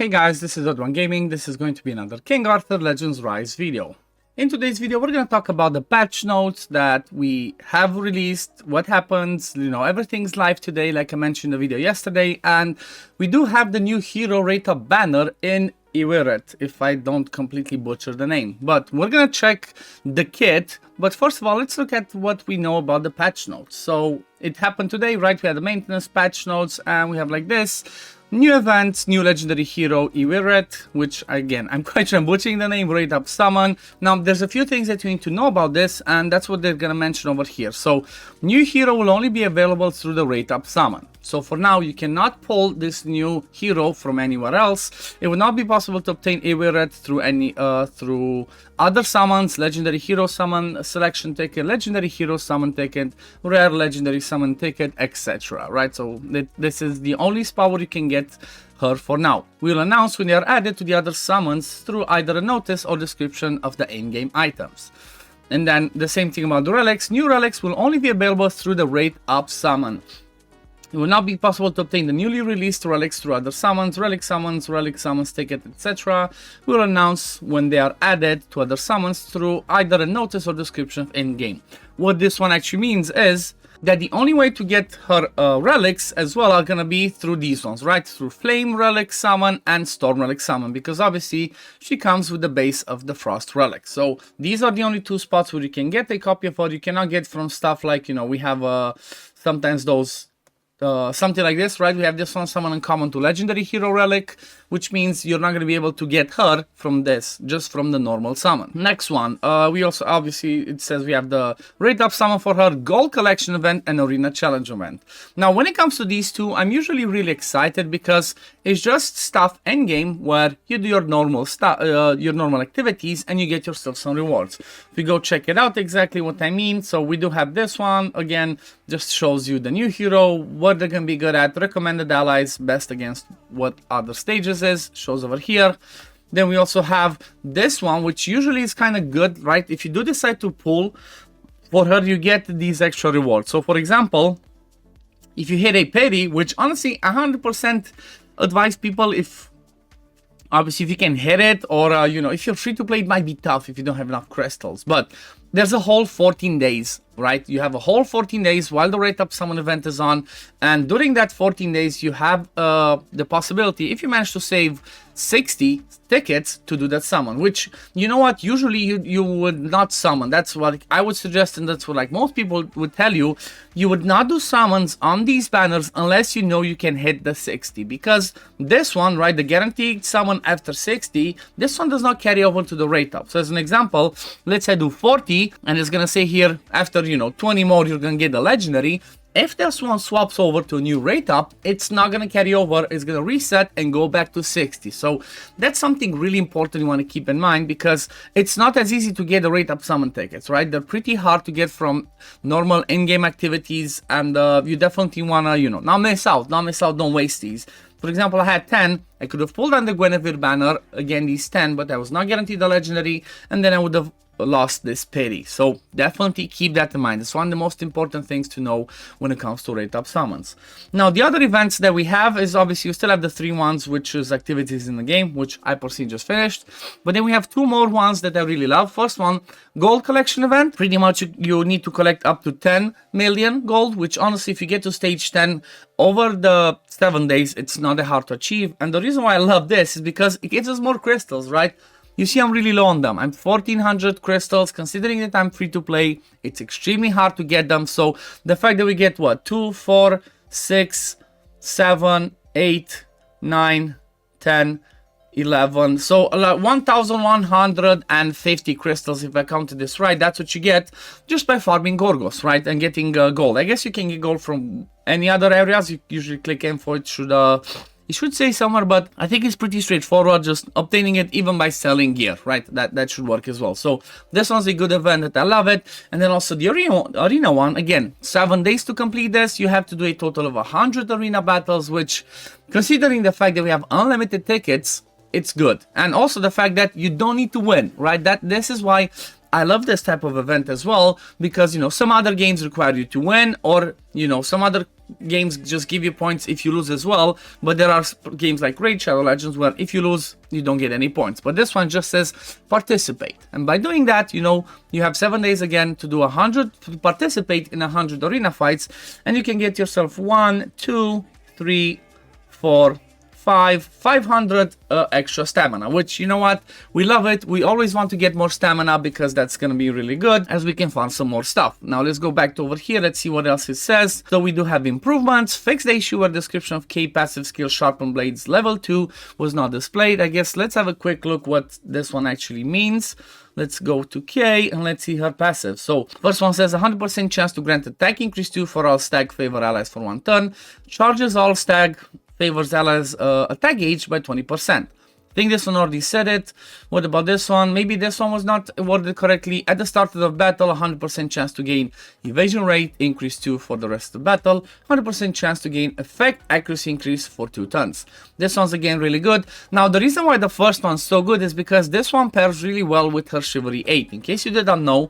Hey guys, this is One Gaming. This is going to be another King Arthur Legends Rise video. In today's video, we're going to talk about the patch notes that we have released, what happens, everything's live today, like I mentioned in the video yesterday, and we do have the new hero rate up banner in Iweret, if I don't completely butcher the name. But we're going to check the kit, but first of all, let's look at what we know about the patch notes. So it happened today, right? We had the maintenance patch notes, and we have like this. New events, new legendary hero Iweret, which again, I'm quite sure I'm butchering the name, rate up summon. Now, there's a few things that you need to know about this, and that's what they're gonna mention over here. So, new hero will only be available through the rate up summon. So for now, you cannot pull this new hero from anywhere else. It will not be possible to obtain Iweret through other summons, legendary hero summon selection ticket, legendary hero summon ticket, rare legendary summon ticket, etc. Right? So this is the only spot where you can get her for now. We'll announce when they are added to the other summons through either a notice or description of the in-game items. And then the same thing about the relics. New relics will only be available through the rate up summon. It will not be possible to obtain the newly released relics through other summons, relic summons ticket, etc. We will announce when they are added to other summons through either a notice or description in-game. What this one actually means is that the only way to get her relics as well are going to be through these ones, right? Through Flame Relic Summon and Storm Relic Summon, because obviously she comes with the base of the Frost Relic. So these are the only two spots where you can get a copy of her. You cannot get from stuff like, we have sometimes those something like this, right? We have this one, summon uncommon to legendary hero relic, which means you're not going to be able to get her from this, just from the normal summon. Next one, we also obviously, it says we have the rate up summon for her, gold collection event and arena challenge event. Now when it comes to these two, I'm usually really excited because it's just stuff end game where you do your normal stuff, your normal activities, and you get yourself some rewards. If you go check it out exactly what I mean, so we do have this one again, just shows you the new hero, what they're gonna be good at, recommended allies, best against what other stages is, shows over here. Then we also have this one, which usually is kind of good, right? If you do decide to pull for her, you get these extra rewards. So for example, if you hit a parry, which honestly 100% advise people, if obviously if you can hit it, or if you're free to play, it might be tough if you don't have enough crystals, but there's a whole 14 days, right? You have a whole 14 days while the rate up summon event is on, and during that 14 days you have the possibility, if you manage to save 60 tickets, to do that summon, which, you know what, usually you would not summon. That's what I would suggest, and that's what like most people would tell you. You would not do summons on these banners unless you know you can hit the 60, because this one, right, the guaranteed summon after 60, this one does not carry over to the rate up. So as an example, let's say I do 40, and it's gonna say here after 20 more you're gonna get the legendary. If this one swaps over to a new rate up, it's not going to carry over, it's going to reset and go back to 60. So that's something really important you want to keep in mind, because it's not as easy to get the rate up summon tickets, right? They're pretty hard to get from normal in-game activities, and you definitely want to, not miss out, don't waste these. For example, I had 10, I could have pulled on the Guinevere banner, again these 10, but I was not guaranteed the legendary, and then I would have lost this parry. So definitely keep that in mind. It's one of the most important things to know when it comes to rate up summons. Now the other events that we have is obviously you still have the 3 ones, which is activities in the game, which I personally just finished, but then we have 2 more ones that I really love. First one, gold collection event. Pretty much you need to collect up to 10 million gold, which honestly if you get to stage 10 over the 7 days, it's not that hard to achieve. And the reason why I love this is because it gives us more crystals, right? You see I'm really low on them. I'm 1400 crystals. Considering that I'm free to play, it's extremely hard to get them. So the fact that we get what, 2, 4, 6, 7, 8, 9, 10, 11, so 1150 crystals, if I counted this right, that's what you get just by farming Gorgos, right, and getting gold. I guess you can get gold from any other areas. You usually click info, it should say somewhere, but I think it's pretty straightforward, just obtaining it even by selling gear, right? That should work as well. So this one's a good event that I love it. And then also the arena one, again, 7 days to complete this. You have to do a total of 100 arena battles, which, considering the fact that we have unlimited tickets, it's good. And also the fact that you don't need to win, right? This is why I love this type of event as well, because, some other games require you to win, or, some other games just give you points if you lose as well, but there are games like Raid Shadow Legends where if you lose, you don't get any points. But this one just says participate, and by doing that, you know, you have 7 days again to do 100, to participate in 100 arena fights, and you can get yourself 1, 2, 3, 4, 500 extra stamina, which, you know what, we love it. We always want to get more stamina because that's gonna be really good as we can farm some more stuff. Now let's go back to over here. Let's see what else it says. So we do have improvements. Fix the issue where description of K passive skill Sharpen Blades level 2 was not displayed. I guess let's have a quick look what this one actually means. Let's go to K and let's see her passive. So first one says 100% chance to grant attack increase 2 for all stag favor allies for 1 turn. Charges all stag favors allies attack gauge by 20%. I think this one already said it. What about this one? Maybe this one was not worded correctly. At the start of the battle, 100% chance to gain evasion rate increase 2 for the rest of the battle. 100% chance to gain effect accuracy increase for 2 turns. This one's again really good. Now the reason why the first one's so good is because this one pairs really well with her Chivalry 8. In case you didn't know,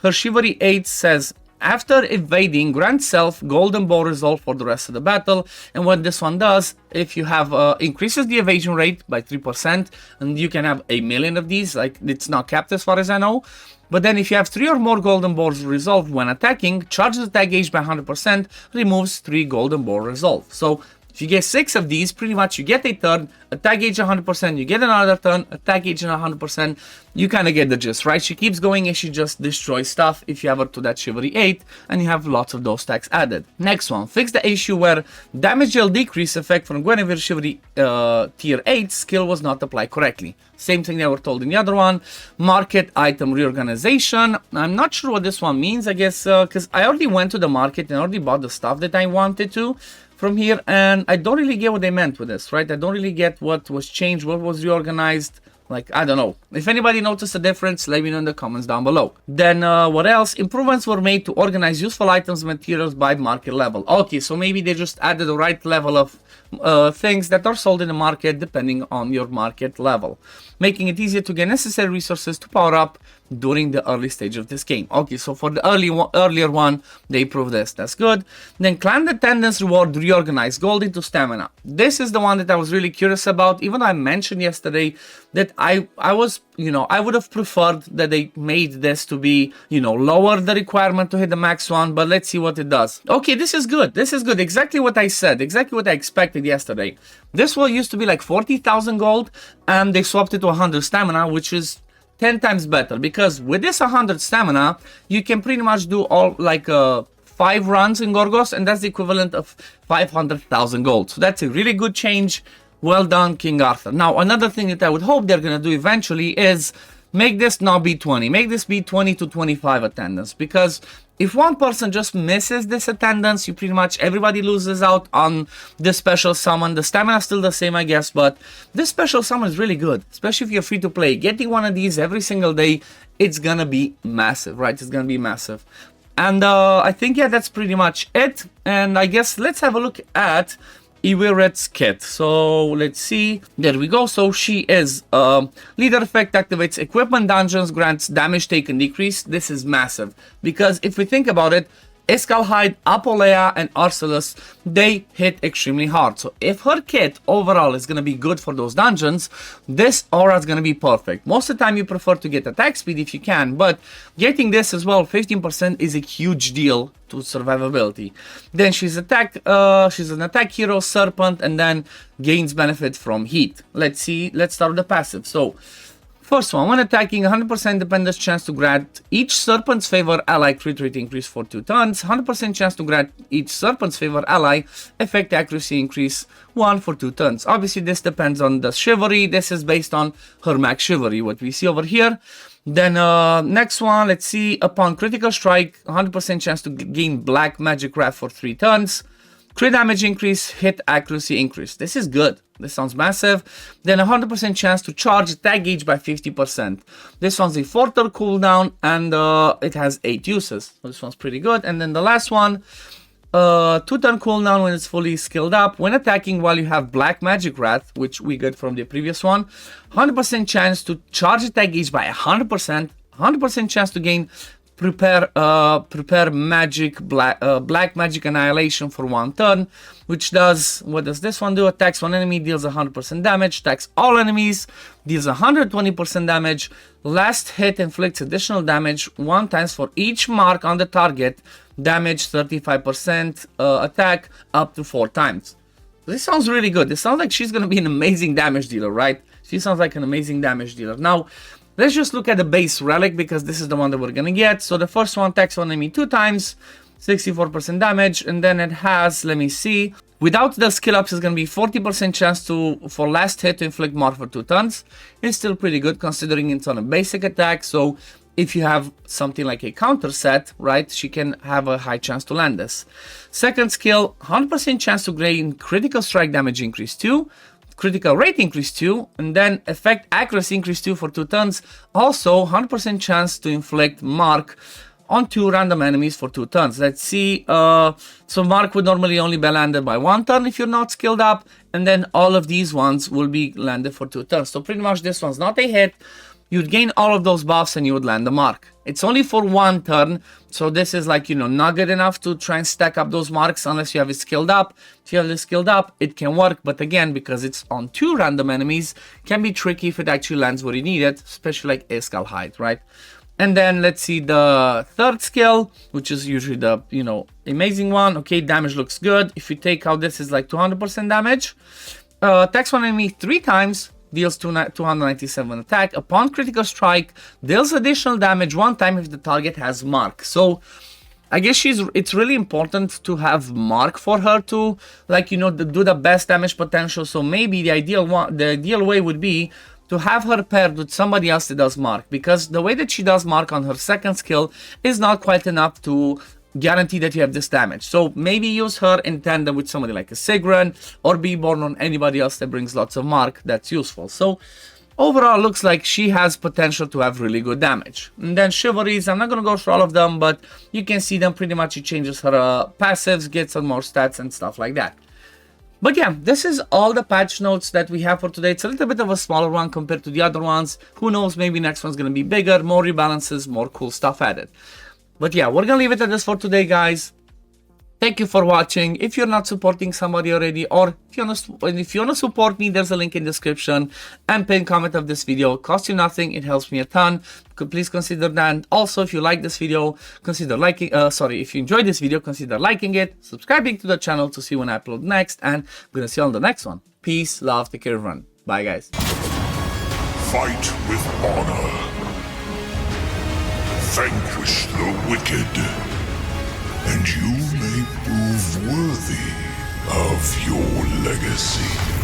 her Chivalry 8 says after evading, grant self golden bow resolve for the rest of the battle. And what this one does, if you have increases the evasion rate by 3%, and you can have 1,000,000 of these, like it's not capped as far as I know. But then if you have 3 or more golden bows resolved when attacking, charges attack gauge by 100%, removes 3 golden bow resolve. So if you get 6 of these, pretty much you get a turn, attack gauge 100%, you get another turn, attack gauge 100%, you kind of get the gist, right? She keeps going and she just destroys stuff if you have her to that Chivalry 8, and you have lots of those stacks added. Next one, fix the issue where damage deal decrease effect from Guinevere Chivalry tier 8 skill was not applied correctly. Same thing they were told in the other one. Market item reorganization. I'm not sure what this one means, I guess, because I already went to the market and already bought the stuff that I wanted to from here, and I don't really get what they meant with this, right? I don't really get what was changed, what was reorganized. Like, I don't know. If anybody noticed a difference, let me know in the comments down below. Then what else? Improvements were made to organize useful items and materials by market level. Okay, so maybe they just added the right level of things that are sold in the market depending on your market level, making it easier to get necessary resources to power up during the early stage of this game. Okay, so for the earlier one, they improved this. That's good. Then clan attendance reward reorganize gold into stamina. This is the one that I was really curious about. Even though I mentioned yesterday that I was, you know, I would have preferred that they made this to be, you know, lower the requirement to hit the max one, but let's see what it does. Okay, this is good. This is good. Exactly what I said. Exactly what I expected yesterday. This one used to be like 40,000 gold, and they swapped it to 100 stamina, which is 10 times better, because with this 100 stamina, you can pretty much do all like 5 runs in Gorgos, and that's the equivalent of 500,000 gold. So that's a really good change. Well done, King Arthur. Now, another thing that I would hope they're going to do eventually is make this not be 20. Make this be 20 to 25 attendance, because if one person just misses this attendance, you pretty much everybody loses out on this special summon. The stamina is still the same, I guess, but this special summon is really good, especially if you're free to play. Getting one of these every single day, it's gonna be massive, right? It's gonna be massive. And I think, yeah, that's pretty much it. And I guess let's have a look at Iweret's kit. So let's see. There we go. So she is leader effect activates equipment dungeons, grants damage taken decrease. This is massive because if we think about it, Escalhide, Apolea, and Arcelus, they hit extremely hard. So if her kit overall is going to be good for those dungeons, this aura is going to be perfect. Most of the time you prefer to get attack speed if you can, but getting this as well, 15%, is a huge deal to survivability. Then she's an attack hero, Serpent, and then gains benefit from heat. Let's see, let's start with the passive. So first one, when attacking, 100% dependence chance to grant each Serpent's favor ally crit rate increase for 2 turns, 100% chance to grant each Serpent's favor ally effect accuracy increase 1 for 2 turns. Obviously, this depends on the Chivalry. This is based on her max Chivalry, what we see over here. Then next one, let's see, upon critical strike, 100% chance to gain black magic wrath for 3 turns. Crit damage increase, hit accuracy increase. This is good. This sounds massive. Then 100% chance to charge attack gauge by 50%. This one's a 4-turn cooldown, and it has 8 uses. So this one's pretty good. And then the last one, 2-turn cooldown when it's fully skilled up. When attacking while you have black magic wrath, which we got from the previous one, 100% chance to charge attack gauge by 100%. 100% chance to gain prepare magic, black magic annihilation for 1 turn, which does, what does this one do? Attacks one enemy, deals 100% damage, attacks all enemies, deals 120% damage, last hit inflicts additional damage 1 times for each mark on the target, damage 35%, attack up to 4 times. This sounds really good. This sounds like she's going to be an amazing damage dealer, right? She sounds like an amazing damage dealer. Now, let's just look at the base relic, because this is the one that we're going to get. So the first one attacks one enemy 2 times, 64% damage, and then it has, let me see, without the skill ups, it's going to be 40% chance for last hit to inflict mark for 2 turns. It's still pretty good considering it's on a basic attack, so if you have something like a counter set, right, she can have a high chance to land this. Second skill, 100% chance to gain critical strike damage increase 2, critical rate increase 2, and then effect accuracy increase 2 for 2 turns. Also, 100% chance to inflict mark on 2 random enemies for 2 turns. Let's see, so mark would normally only be landed by 1 turn if you're not skilled up, and then all of these ones will be landed for 2 turns. So pretty much this one's not a hit. You'd gain all of those buffs and you would land the mark. It's only for 1 turn, so this is like, you know, not good enough to try and stack up those marks unless you have it skilled up. If you have it skilled up, it can work, but again, because it's on 2 random enemies, can be tricky if it actually lands where you need it, especially like Escal Hide, right? And then let's see the third skill, which is usually the, you know, amazing one. Okay, damage looks good. If you take out this, is like 200% damage. Attacks one enemy 3 times. Deals 297 attack. Upon critical strike, deals additional damage 1 time if the target has mark. So I guess it's really important to have mark for her to, like, you know, do the best damage potential. So maybe the ideal way would be to have her paired with somebody else that does mark, because the way that she does mark on her second skill is not quite enough to guarantee that you have this damage. So maybe use her in tandem with somebody like a Sigrun or Beborn or anybody else that brings lots of mark that's useful. So overall, looks like she has potential to have really good damage. And then chivalries, I'm not going to go through all of them, but you can see them pretty much. It changes her passives, gets some more stats and stuff like that. But yeah, this is all the patch notes that we have for today. It's a little bit of a smaller one compared to the other ones. Who knows, maybe next one's going to be bigger, more rebalances, more cool stuff added. But yeah, we're gonna leave it at this for today, guys. Thank you for watching. If you're not supporting somebody already, or if you wanna support me, there's a link in the description and pinned comment of this video. It costs you nothing, it helps me a ton. Please consider that. And also, if you like this video, consider liking. If you enjoyed this video, consider liking it, subscribing to the channel to see when I upload next, and I'm gonna see you on the next one. Peace, love, take care, everyone. Bye, guys. Fight with honor. Vanquish the wicked, and you may prove worthy of your legacy.